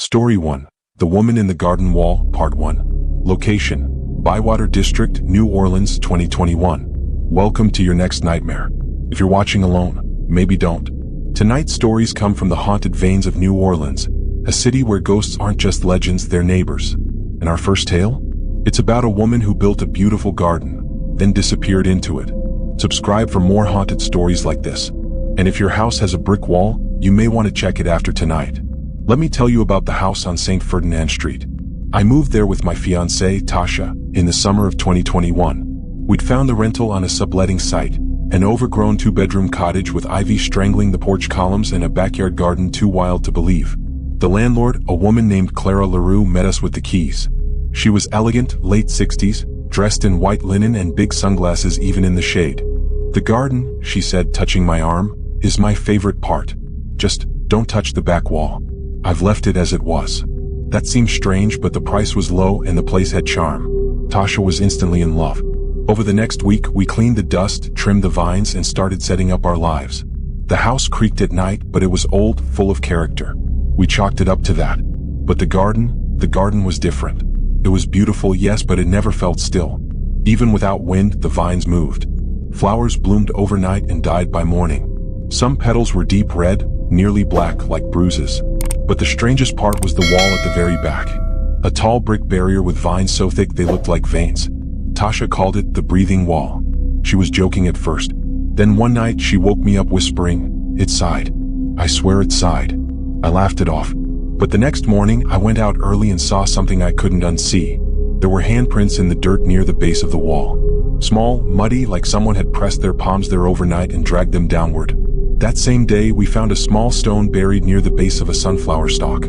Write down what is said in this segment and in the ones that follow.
Story 1. The Woman in the Garden Wall, Part 1. Location: Bywater District, New Orleans, 2021. Welcome to your next nightmare. If you're watching alone, maybe don't. Tonight's stories come from the haunted veins of New Orleans, a city where ghosts aren't just legends, they're neighbors. And our first tale? It's about a woman who built a beautiful garden, then disappeared into it. Subscribe for more haunted stories like this. And if your house has a brick wall, you may want to check it after tonight. Let me tell you about the house on St. Ferdinand Street. I moved there with my fiancée, Tasha, in the summer of 2021. We'd found the rental on a subletting site, an overgrown two-bedroom cottage with ivy strangling the porch columns and a backyard garden too wild to believe. The landlord, a woman named Clara LaRue, met us with the keys. She was elegant, late 60s, dressed in white linen and big sunglasses even in the shade. "The garden," she said, touching my arm, "is my favorite part. Just don't touch the back wall. I've left it as it was." That seemed strange, but the price was low and the place had charm. Tasha was instantly in love. Over the next week, we cleaned the dust, trimmed the vines, and started setting up our lives. The house creaked at night, but it was old, full of character. We chalked it up to that. But the garden was different. It was beautiful, yes, but it never felt still. Even without wind, the vines moved. Flowers bloomed overnight and died by morning. Some petals were deep red, nearly black, like bruises. But the strangest part was the wall at the very back. A tall brick barrier with vines so thick they looked like veins. Tasha called it the breathing wall. She was joking at first. Then one night she woke me up whispering, "It sighed. I swear it sighed." I laughed it off. But the next morning I went out early and saw something I couldn't unsee. There were handprints in the dirt near the base of the wall. Small, muddy, like someone had pressed their palms there overnight and dragged them downward. That same day, we found a small stone buried near the base of a sunflower stalk.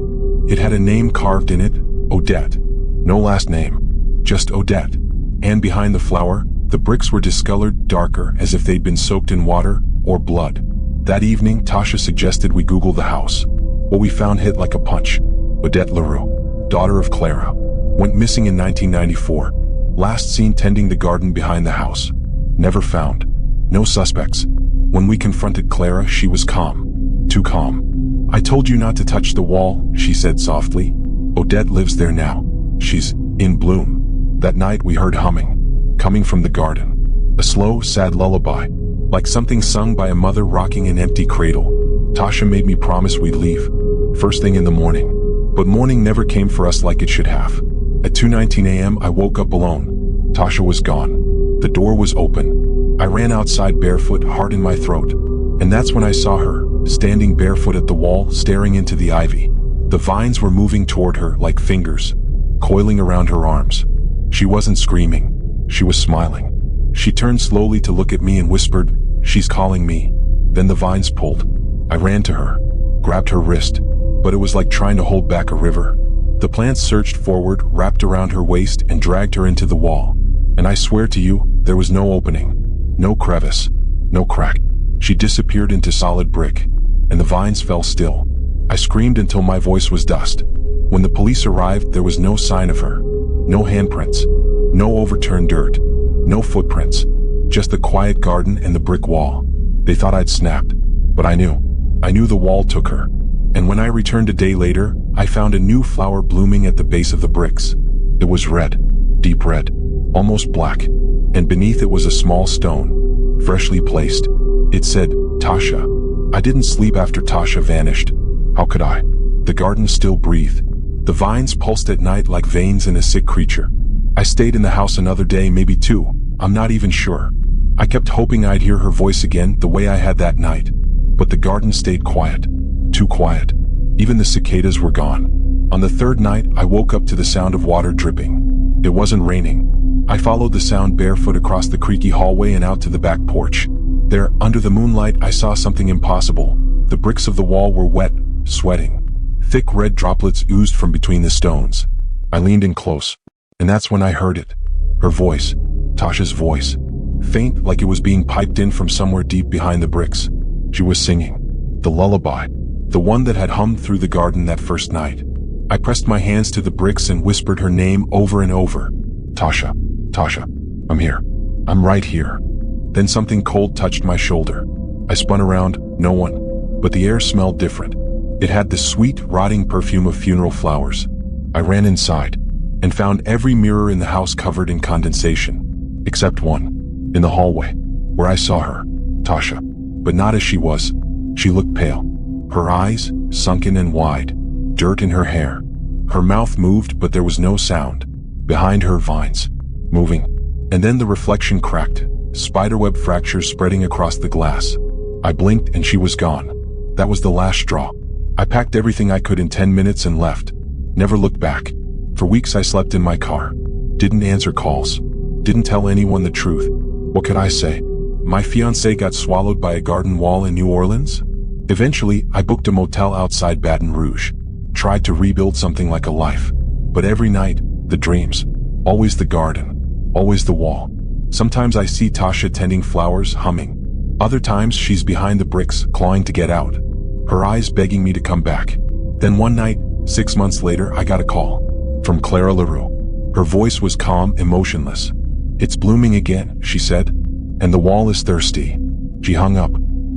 It had a name carved in it, Odette. No last name, just Odette. And behind the flower, the bricks were discolored, darker, as if they'd been soaked in water or blood. That evening, Tasha suggested we Google the house. What we found hit like a punch. Odette LaRue, daughter of Clara, went missing in 1994. Last seen tending the garden behind the house. Never found. No suspects. When we confronted Clara, she was calm. Too calm. "I told you not to touch the wall," she said softly. "Odette lives there now. She's in bloom." That night we heard humming, coming from the garden. A slow, sad lullaby, like something sung by a mother rocking an empty cradle. Tasha made me promise we'd leave, first thing in the morning. But morning never came for us like it should have. At 2:19 a.m. I woke up alone. Tasha was gone. The door was open. I ran outside barefoot, heart in my throat. And that's when I saw her, standing barefoot at the wall, staring into the ivy. The vines were moving toward her like fingers, coiling around her arms. She wasn't screaming. She was smiling. She turned slowly to look at me and whispered, "She's calling me." Then the vines pulled. I ran to her, grabbed her wrist, but it was like trying to hold back a river. The plants surged forward, wrapped around her waist, and dragged her into the wall. And I swear to you, there was no opening. No crevice, no crack. She disappeared into solid brick, and the vines fell still. I screamed until my voice was dust. When the police arrived, there was no sign of her. No handprints, no overturned dirt, no footprints. Just the quiet garden and the brick wall. They thought I'd snapped, but I knew. I knew the wall took her. And when I returned a day later, I found a new flower blooming at the base of the bricks. It was red, deep red, almost black. And beneath it was a small stone, freshly placed. It said, "Tasha." I didn't sleep after Tasha vanished. How could I? The garden still breathed. The vines pulsed at night like veins in a sick creature. I stayed in the house another day, maybe two. I'm not even sure. I kept hoping I'd hear her voice again the way I had that night. But the garden stayed quiet. Too quiet. Even the cicadas were gone. On the third night, I woke up to the sound of water dripping. It wasn't raining. I followed the sound barefoot across the creaky hallway and out to the back porch. There, under the moonlight, I saw something impossible. The bricks of the wall were wet, sweating. Thick red droplets oozed from between the stones. I leaned in close, and that's when I heard it. Her voice. Tasha's voice. Faint, like it was being piped in from somewhere deep behind the bricks. She was singing. The lullaby. The one that had hummed through the garden that first night. I pressed my hands to the bricks and whispered her name over and over. "Tasha. Tasha. I'm here. I'm right here." Then something cold touched my shoulder. I spun around, no one. But the air smelled different. It had the sweet, rotting perfume of funeral flowers. I ran inside and found every mirror in the house covered in condensation, except one, in the hallway, where I saw her, Tasha. But not as she was. She looked pale. Her eyes, sunken and wide, dirt in her hair. Her mouth moved, but there was no sound. Behind her, vines, moving. And then the reflection cracked, spiderweb fractures spreading across the glass. I blinked and she was gone. That was the last straw. I packed everything I could in 10 minutes and left. Never looked back. For weeks I slept in my car. Didn't answer calls. Didn't tell anyone the truth. What could I say? My fiancé got swallowed by a garden wall in New Orleans? Eventually, I booked a motel outside Baton Rouge. Tried to rebuild something like a life. But every night, the dreams. Always the garden. Always the wall. Sometimes I see Tasha tending flowers, humming. Other times she's behind the bricks, clawing to get out. Her eyes begging me to come back. Then one night, 6 months later, I got a call. From Clara LaRue. Her voice was calm, emotionless. "It's blooming again," she said. "And the wall is thirsty." She hung up.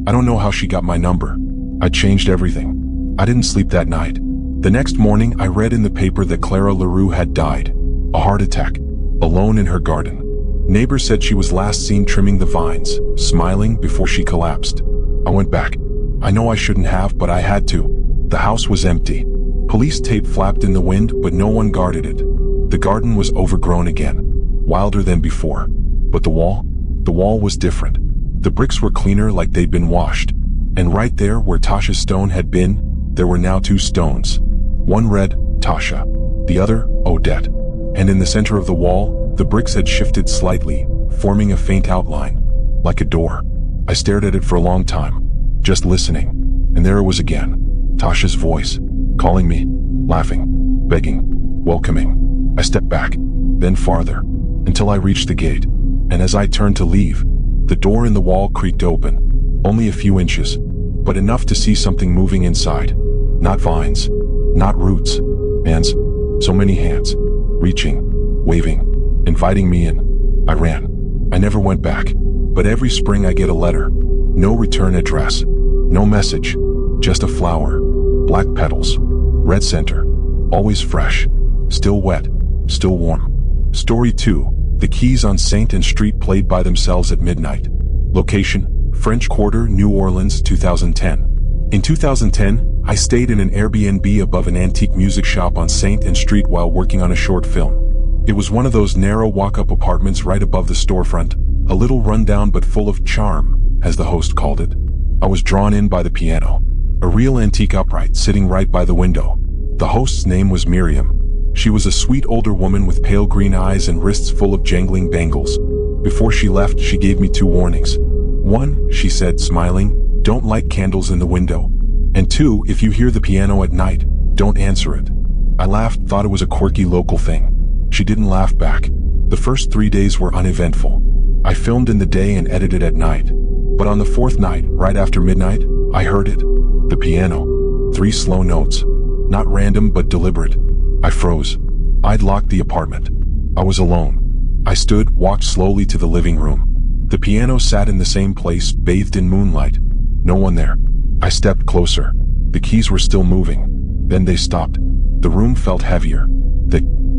I don't know how she got my number. I changed everything. I didn't sleep that night. The next morning, I read in the paper that Clara LaRue had died. A heart attack. Alone in her garden. Neighbors said she was last seen trimming the vines, smiling before she collapsed. I went back. I know I shouldn't have, but I had to. The house was empty. Police tape flapped in the wind, but no one guarded it. The garden was overgrown again. Wilder than before. But the wall was different. The bricks were cleaner, like they'd been washed. And right there where Tasha's stone had been, there were now 2 stones. One read, Tasha. The other, Odette. And in the center of the wall, the bricks had shifted slightly, forming a faint outline. Like a door. I stared at it for a long time. Just listening. And there it was again. Tasha's voice. Calling me. Laughing. Begging. Welcoming. I stepped back. Then farther. Until I reached the gate. And as I turned to leave, the door in the wall creaked open. Only a few inches. But enough to see something moving inside. Not vines. Not roots. Hands. So many hands. Reaching. Waving. Inviting me in. I ran. I never went back. But every spring I get a letter. No return address. No message. Just a flower. Black petals. Red center. Always fresh. Still wet. Still warm. Story 2. The Keys on St. and Street played by themselves at midnight. Location, French Quarter, New Orleans, 2010. In 2010, I stayed in an Airbnb above an antique music shop on St. and Street while working on a short film. It was one of those narrow walk-up apartments right above the storefront, a little rundown but full of charm, as the host called it. I was drawn in by the piano. A real antique upright sitting right by the window. The host's name was Miriam. She was a sweet older woman with pale green eyes and wrists full of jangling bangles. Before she left, she gave me 2 warnings. 1, she said, smiling, don't light candles in the window. And 2, if you hear the piano at night, don't answer it. I laughed, thought it was a quirky local thing. She didn't laugh back. The first 3 days were uneventful. I filmed in the day and edited at night. But on the 4th night, right after midnight, I heard it. The piano. 3 slow notes. Not random but deliberate. I froze. I'd locked the apartment. I was alone. I stood, walked slowly to the living room. The piano sat in the same place, bathed in moonlight. No one there. I stepped closer. The keys were still moving. Then they stopped. The room felt heavier.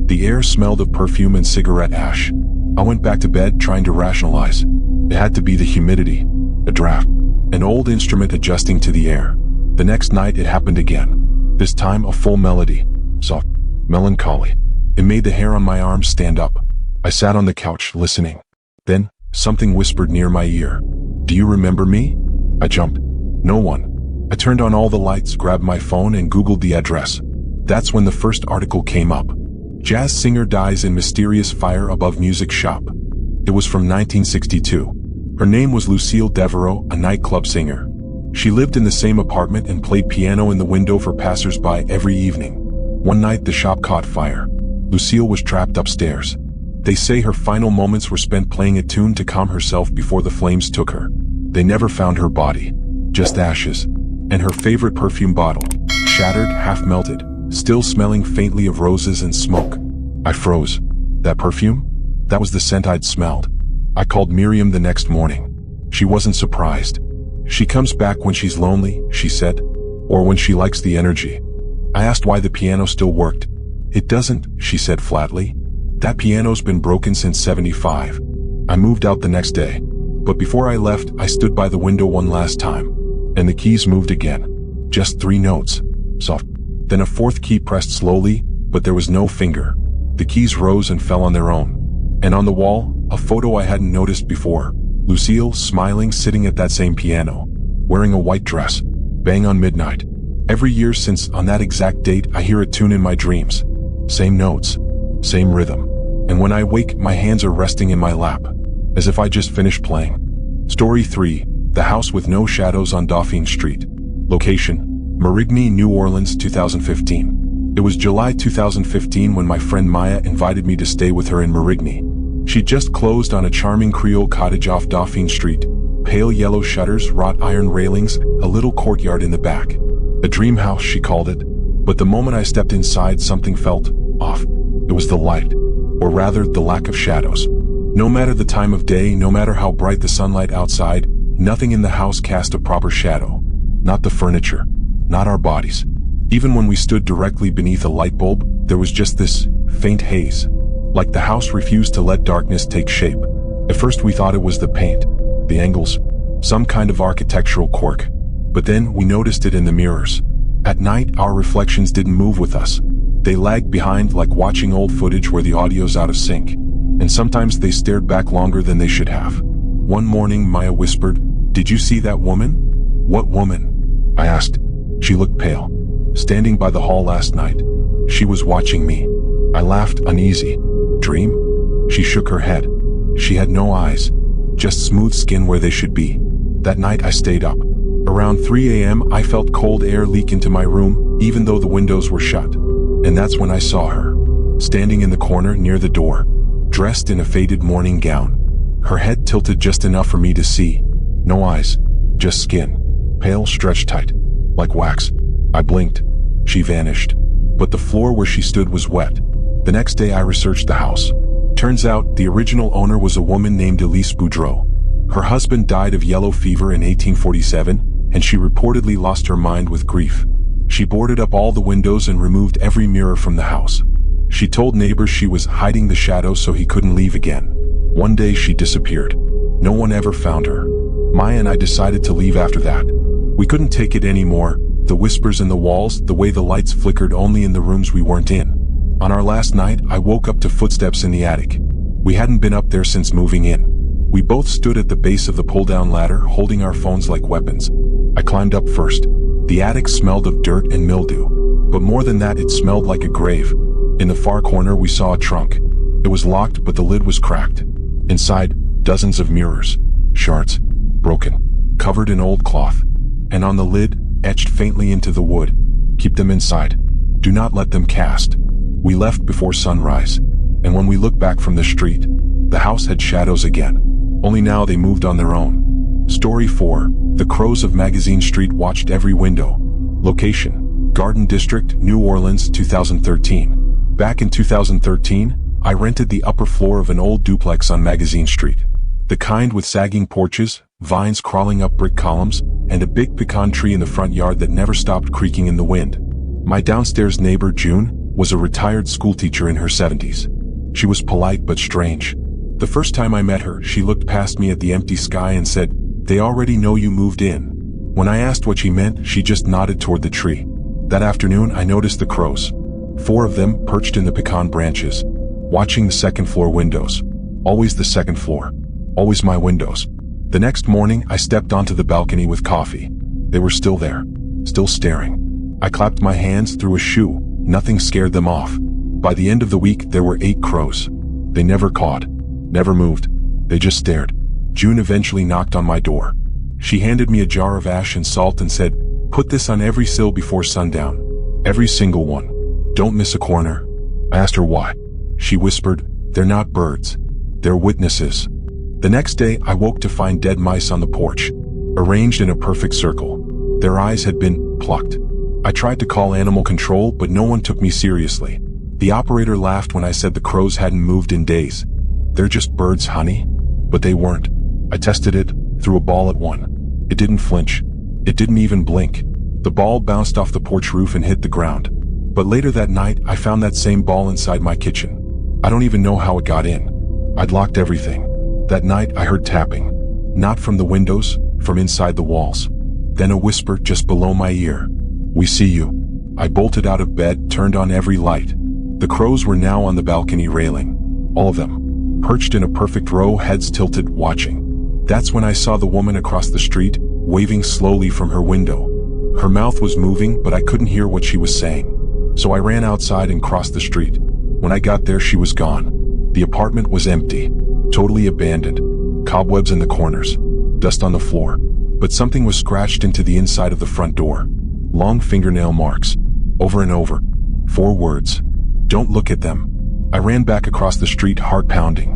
The air smelled of perfume and cigarette ash. I went back to bed trying to rationalize. It had to be the humidity. A draft. An old instrument adjusting to the air. The next night it happened again. This time a full melody. Soft. Melancholy. It made the hair on my arms stand up. I sat on the couch, listening. Then, something whispered near my ear. Do you remember me? I jumped. No one. I turned on all the lights, grabbed my phone and Googled the address. That's when the first article came up. Jazz singer dies in mysterious fire above music shop. It was from 1962. Her name was Lucille Devereaux, a nightclub singer. She lived in the same apartment and played piano in the window for passers-by every evening. One night the shop caught fire. Lucille was trapped upstairs. They say her final moments were spent playing a tune to calm herself before the flames took her. They never found her body. Just ashes. And her favorite perfume bottle. Shattered, half-melted, still smelling faintly of roses and smoke. I froze. That perfume? That was the scent I'd smelled. I called Miriam the next morning. She wasn't surprised. She comes back when she's lonely, she said. Or when she likes the energy. I asked why the piano still worked. It doesn't, she said flatly. That piano's been broken since '75. I moved out the next day. But before I left, I stood by the window one last time. And the keys moved again. Just 3 notes. Soft. Then a 4th key pressed slowly, but there was no finger. The keys rose and fell on their own. And on the wall, a photo I hadn't noticed before. Lucille, smiling, sitting at that same piano. Wearing a white dress. Bang on midnight. Every year since, on that exact date, I hear a tune in my dreams. Same notes. Same rhythm. And when I wake, my hands are resting in my lap. As if I just finished playing. Story 3. The House with No Shadows on Dauphine Street. Location: Marigny, New Orleans, 2015. It was July 2015 when my friend Maya invited me to stay with her in Marigny. She just closed on a charming Creole cottage off Dauphine Street. Pale yellow shutters, wrought iron railings, a little courtyard in the back. A dream house, she called it. But the moment I stepped inside, something felt off. It was the light. Or rather, the lack of shadows. No matter the time of day, no matter how bright the sunlight outside, nothing in the house cast a proper shadow. Not the furniture. Not our bodies. Even when we stood directly beneath a light bulb, there was just this faint haze. Like the house refused to let darkness take shape. At first we thought it was the paint, the angles, some kind of architectural quirk. But then we noticed it in the mirrors. At night, our reflections didn't move with us. They lagged behind, like watching old footage where the audio's out of sync. And sometimes they stared back longer than they should have. One morning, Maya whispered, "Did you see that woman?" "What woman?" I asked. She looked pale. Standing by the hall last night. She was watching me. I laughed, uneasy. Dream? She shook her head. She had no eyes. Just smooth skin where they should be. That night I stayed up. Around 3 a.m. I felt cold air leak into my room, even though the windows were shut. And that's when I saw her. Standing in the corner near the door. Dressed in a faded morning gown. Her head tilted just enough for me to see. No eyes. Just skin. Pale, stretched tight. Like wax. I blinked. She vanished. But the floor where she stood was wet. The next day I researched the house. Turns out, the original owner was a woman named Elise Boudreau. Her husband died of yellow fever in 1847, and she reportedly lost her mind with grief. She boarded up all the windows and removed every mirror from the house. She told neighbors she was hiding the shadows so he couldn't leave again. One day she disappeared. No one ever found her. Maya and I decided to leave after that. We couldn't take it anymore. The whispers in the walls, the way the lights flickered only in the rooms we weren't in. On our last night, I woke up to footsteps in the attic. We hadn't been up there since moving in. We both stood at the base of the pull-down ladder, holding our phones like weapons. I climbed up first. The attic smelled of dirt and mildew. But more than that, it smelled like a grave. In the far corner, we saw a trunk. It was locked, but the lid was cracked. Inside, dozens of mirrors. Shards. Broken. Covered in old cloth. And on the lid, etched faintly into the wood. "Keep them inside. Do not let them cast." We left before sunrise. And when we looked back from the street, the house had shadows again. Only now they moved on their own. Story 4. The crows of Magazine Street watched every window. Location: Garden District, New Orleans, 2013. Back in 2013, I rented the upper floor of an old duplex on Magazine Street. The kind with sagging porches, vines crawling up brick columns, and a big pecan tree in the front yard that never stopped creaking in the wind. My downstairs neighbor, June, was a retired schoolteacher in her 70s. She was polite but strange. The first time I met her, she looked past me at the empty sky and said, "They already know you moved in." When I asked what she meant, she just nodded toward the tree. That afternoon, I noticed the crows. 4 of them perched in the pecan branches, watching the second floor windows. Always the second floor. Always my windows. The next morning, I stepped onto the balcony with coffee. They were still there. Still staring. I clapped my hands through a shoe. Nothing scared them off. By the end of the week, there were 8 crows. They never cawed. Never moved. They just stared. June eventually knocked on my door. She handed me a jar of ash and salt and said, "Put this on every sill before sundown. Every single one. Don't miss a corner." I asked her why. She whispered, "They're not birds. They're witnesses." The next day, I woke to find dead mice on the porch, arranged in a perfect circle. Their eyes had been plucked. I tried to call animal control, but no one took me seriously. The operator laughed when I said the crows hadn't moved in days. "They're just birds, honey." But they weren't. I tested it, threw a ball at one. It didn't flinch. It didn't even blink. The ball bounced off the porch roof and hit the ground. But later that night, I found that same ball inside my kitchen. I don't even know how it got in. I'd locked everything. That night, I heard tapping. Not from the windows, from inside the walls. Then a whisper just below my ear. "We see you." I bolted out of bed, turned on every light. The crows were now on the balcony railing. All of them. Perched in a perfect row, heads tilted, watching. That's when I saw the woman across the street, waving slowly from her window. Her mouth was moving, but I couldn't hear what she was saying. So I ran outside and crossed the street. When I got there, she was gone. The apartment was empty. Totally abandoned. Cobwebs in the corners. Dust on the floor. But something was scratched into the inside of the front door. Long fingernail marks. Over and over. 4 words. "Don't look at them." I ran back across the street, heart pounding.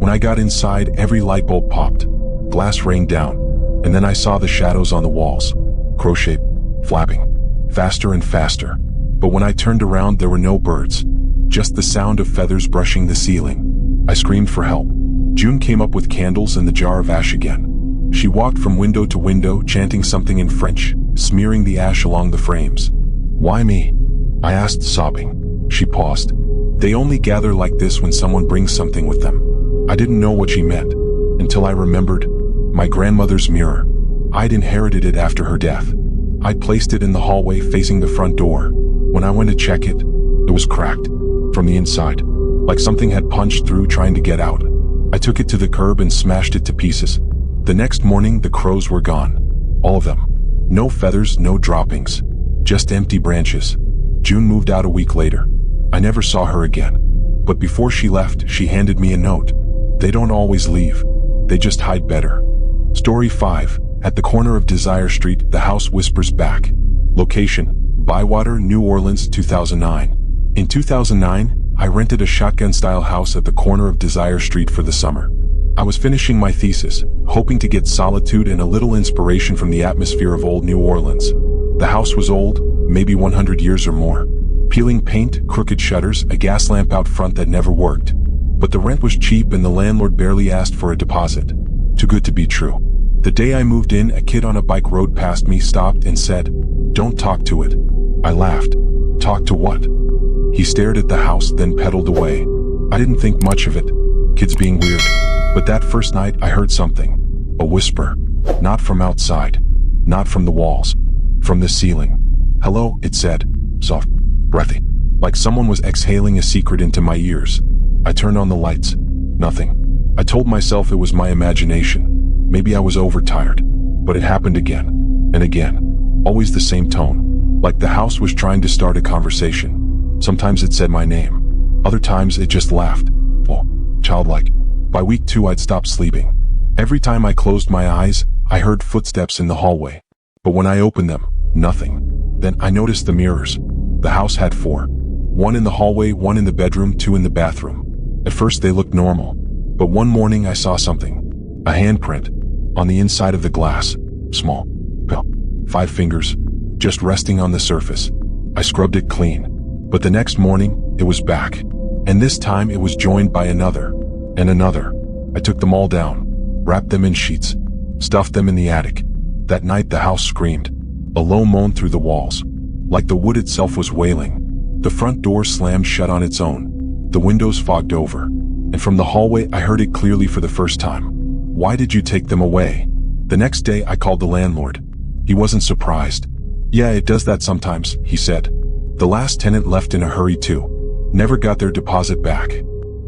When I got inside, every light bulb popped. Glass rained down. And then I saw the shadows on the walls. Crow-shaped. Flapping. Faster and faster. But when I turned around, there were no birds. Just the sound of feathers brushing the ceiling. I screamed for help. June came up with candles and the jar of ash again. She walked from window to window, chanting something in French, smearing the ash along the frames. "Why me?" I asked, sobbing. She paused. "They only gather like this when someone brings something with them." I didn't know what she meant, until I remembered my grandmother's mirror. I'd inherited it after her death. I'd placed it in the hallway facing the front door. When I went to check it, it was cracked. From the inside. Like something had punched through trying to get out. I took it to the curb and smashed it to pieces. The next morning, the crows were gone. All of them. No feathers, no droppings. Just empty branches. June moved out a week later. I never saw her again. But before she left, she handed me a note. They don't always leave. They just hide better. Story 5. At the corner of Desire Street, the house whispers back. Location: Bywater, New Orleans, 2009. In 2009, I rented a shotgun-style house at the corner of Desire Street for the summer. I was finishing my thesis, hoping to get solitude and a little inspiration from the atmosphere of old New Orleans. The house was old, maybe 100 years or more. Peeling paint, crooked shutters, a gas lamp out front that never worked. But the rent was cheap and the landlord barely asked for a deposit. Too good to be true. The day I moved in, a kid on a bike rode past me, stopped and said, "Don't talk to it." I laughed. Talk to what? He stared at the house, then pedaled away. I didn't think much of it. Kids being weird. But that first night, I heard something. A whisper. Not from outside. Not from the walls. From the ceiling. "Hello," it said. Soft. Breathy. Like someone was exhaling a secret into my ears. I turned on the lights. Nothing. I told myself it was my imagination. Maybe I was overtired. But it happened again. And again. Always the same tone. Like the house was trying to start a conversation. Sometimes it said my name. Other times it just laughed. Oh, childlike. By week 2 I'd stopped sleeping. Every time I closed my eyes, I heard footsteps in the hallway. But when I opened them, nothing. Then I noticed the mirrors. The house had 4. 1 in the hallway, 1 in the bedroom, 2 in the bathroom. At first they looked normal. But one morning I saw something. A handprint. On the inside of the glass. Small. 5 fingers. Just resting on the surface. I scrubbed it clean. But the next morning, it was back. And this time it was joined by another. And another. I took them all down. Wrapped them in sheets. Stuffed them in the attic. That night the house screamed. A low moan through the walls. Like the wood itself was wailing. The front door slammed shut on its own. The windows fogged over. And from the hallway I heard it clearly for the first time. "Why did you take them away?" The next day I called the landlord. He wasn't surprised. "Yeah, it does that sometimes," he said. The last tenant left in a hurry too. Never got their deposit back.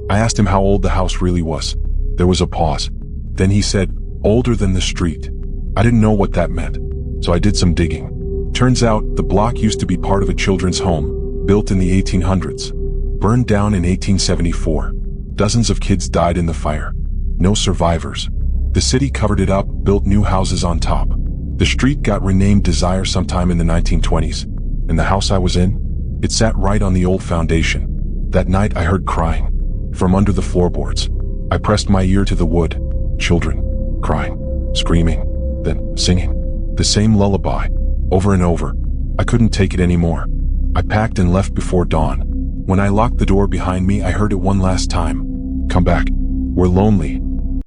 I asked him how old the house really was. There was a pause. Then he said, "Older than the street." I didn't know what that meant. So I did some digging. Turns out, the block used to be part of a children's home, built in the 1800s. Burned down in 1874. Dozens of kids died in the fire. No survivors. The city covered it up, built new houses on top. The street got renamed Desire sometime in the 1920s. And the house I was in? It sat right on the old foundation. That night I heard crying. From under the floorboards. I pressed my ear to the wood. Children. Crying. Screaming. Then singing. The same lullaby. Over and over. I couldn't take it anymore. I packed and left before dawn. When I locked the door behind me, I heard it one last time. "Come back. We're lonely."